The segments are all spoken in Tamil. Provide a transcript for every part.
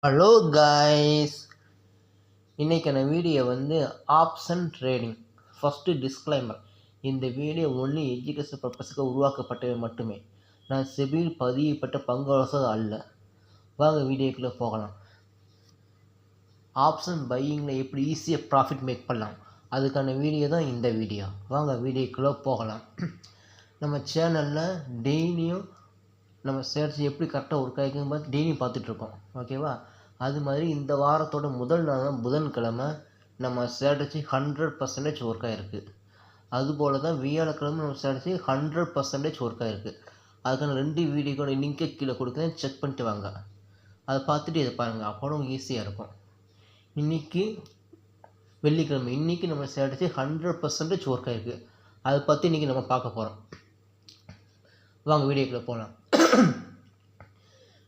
ஹலோ காய்ஸ், இன்றைக்கான வீடியோ வந்து ஆப்ஷன் ட்ரேடிங். ஃபஸ்ட்டு டிஸ்க்ளைமர், இந்த வீடியோ ஒன்லி எஜுகேஷன் பர்பஸுக்கு உருவாக்கப்பட்டவை மட்டுமே. நான் செபியில் பதியப்பட்ட பங்காளர் அல்ல. வாங்க வீடியோக்குள்ளே போகலாம். ஆப்ஷன் பையிங்கில் எப்படி ஈஸியாக ப்ராஃபிட் மேக் பண்ணலாம், அதுக்கான வீடியோ தான் இந்த வீடியோ. வாங்க வீடியோக்குள்ளே போகலாம். நம்ம சேனலில் டெய்லியும் நம்ம சேர்ச் எப்படி கரெக்டாக ஒர்க் ஆகிக்குன்னு பார்த்து டெய்லியும் பார்த்துட்ருக்கோம், ஓகேவா? அது மாதிரி இந்த வாரத்தோட முதல் நாள் புதன்கிழமை நம்ம ஸ்ட்ராட்டஜி 100% ஒர்க் ஆகிருக்கு. அதுபோல் தான் வியாழக்கிழமை நம்ம ஸ்ட்ராட்டஜி 100% ஒர்க் ஆகிருக்கு. அதுக்கான 2 வீடியோட லிங்கை கீழே கொடுக்குறேன், செக் பண்ணிட்டு வாங்க. அதை பார்த்துட்டு இதை பாருங்கள், அப்போ ஈஸியாக இருக்கும். இன்றைக்கி வெள்ளிக்கிழமை, இன்றைக்கி நம்ம ஸ்ட்ராட்டஜி 100% ஒர்க் ஆகிருக்கு. அதை பற்றி இன்றைக்கி நம்ம பார்க்க போகிறோம். வாங்க வீடியோக்குள்ளே போகலாம்.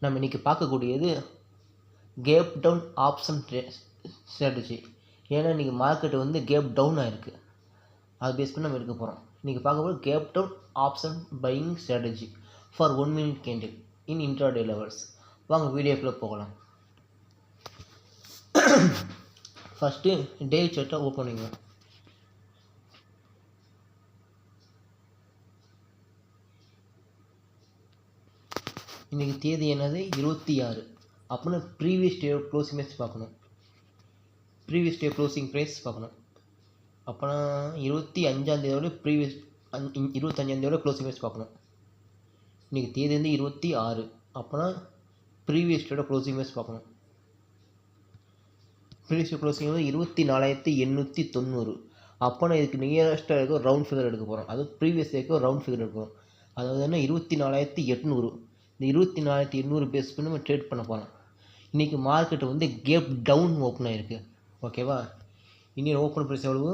நம்ம இன்றைக்கி பார்க்கக்கூடியது கேப் டவுன் ஆப்ஷன் ஸ்ட்ராட்டஜி. ஏன்னா இன்றைக்கி மார்க்கெட் வந்து கேப் டவுன் ஆகிருக்கு. அது பேஸ் பண்ணி நம்ம எடுக்க போகிறோம். இன்றைக்கி பார்க்கும்போது gap down option buying strategy for 1 minute candle in intraday levels. வாங்க வீடியோக்குள்ளே போகலாம். ஃபஸ்ட்டு டே சார்ட்டை ஓப்பன் பண்ணிங்க. இன்றைக்கி தேதி என்னது 26. அப்படின்னா ப்ரீவியஸ் டே க்ளோசிங் ப்ரைஸ் பார்க்கணும். ப்ரீவியஸ் டே க்ளோசிங் ப்ரைஸ் பார்க்கணும். அப்போனா 25 ப்ரீவியஸ் 25 க்ளோசிங் ப்ரைஸ் பார்க்கணும். இன்றைக்கி தேதி வந்து 26. அப்போனா ப்ரீவியஸ் டேயோட க்ளோசிங் ப்ரைஸ் பார்க்கணும். ப்ரீவியஸ் டே க்ளோசிங் வந்து 24,890. அப்போனா இதுக்கு நியரஸ்ட்டாக இருக்க ரவுண்ட் ஃபிகர் எடுக்க போகிறோம். அது ப்ரீவியஸ் டேக்கு ரவுண்ட் ஃபிகர் எடுக்கணும். அதாவது என்ன 24,800. இந்த 24,800 பேஸ் பண்ணி நம்ம ட்ரேட் பண்ண போகிறோம். இன்றைக்கி மார்க்கெட் வந்து கேப் டவுன் ஓப்பன் ஆகிருக்கு, ஓகேவா? இன்னும் ஓப்பன் ப்ரைஸ் எவ்வளவு?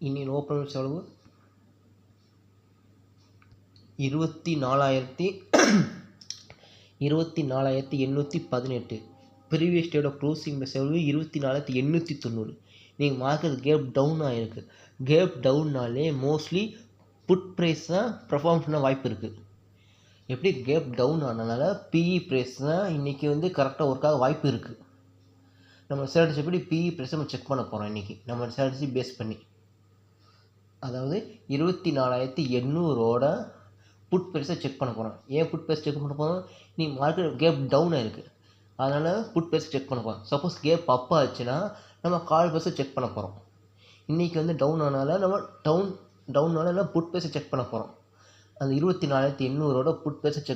இன்னும் ஓப்பன் ப்ரைஸ் எவ்வளவு? 24,818. ப்ரீவியஸ் டேயோட க்ளோசிங் ப்ரைஸ் எவ்வளவு? 24,890. நீங்கள் மார்க்கெட் கேப் டவுன் ஆகிருக்கு. கேப் டவுன்னாலே மோஸ்ட்லி புட் ப்ரைஸ் தான் பர்ஃபார்ம் பண்ண வாய்ப்பு இருக்குது. எப்படி கேப் டவுன் ஆனதுனால பிஇ ப்ரைஸ் தான் இன்றைக்கி வந்து கரெக்டாக ஒர்க் ஆக வாய்ப்பு இருக்குது. நம்ம ஸ்ட்ராட்டஜி எப்படி பிஇ ப்ரைஸ் நம்ம செக் பண்ண போகிறோம் இன்றைக்கி நம்ம ஸ்ட்ராட்டஜி பேஸ் பண்ணி. அதாவது 24,800 புட் ப்ரைஸை செக் பண்ண போகிறோம். ஏன் புட் ப்ரைஸ் செக் பண்ண போகிறோம்? நீ மார்க்கெட் கேப் டவுன் ஆகிருக்கு, அதனால் புட் ப்ரைஸ் செக் பண்ண போகிறோம். சப்போஸ் கேப் அப் ஆச்சுன்னா நம்ம கால் ப்ரைஸை செக் பண்ண போகிறோம். இன்றைக்கி வந்து டவுன் ஆனால நம்ம டவுன்னால புட் ப்ரைஸை செக் பண்ண போகிறோம். அந்த 24,800 புட் ப்ரைஸை செக்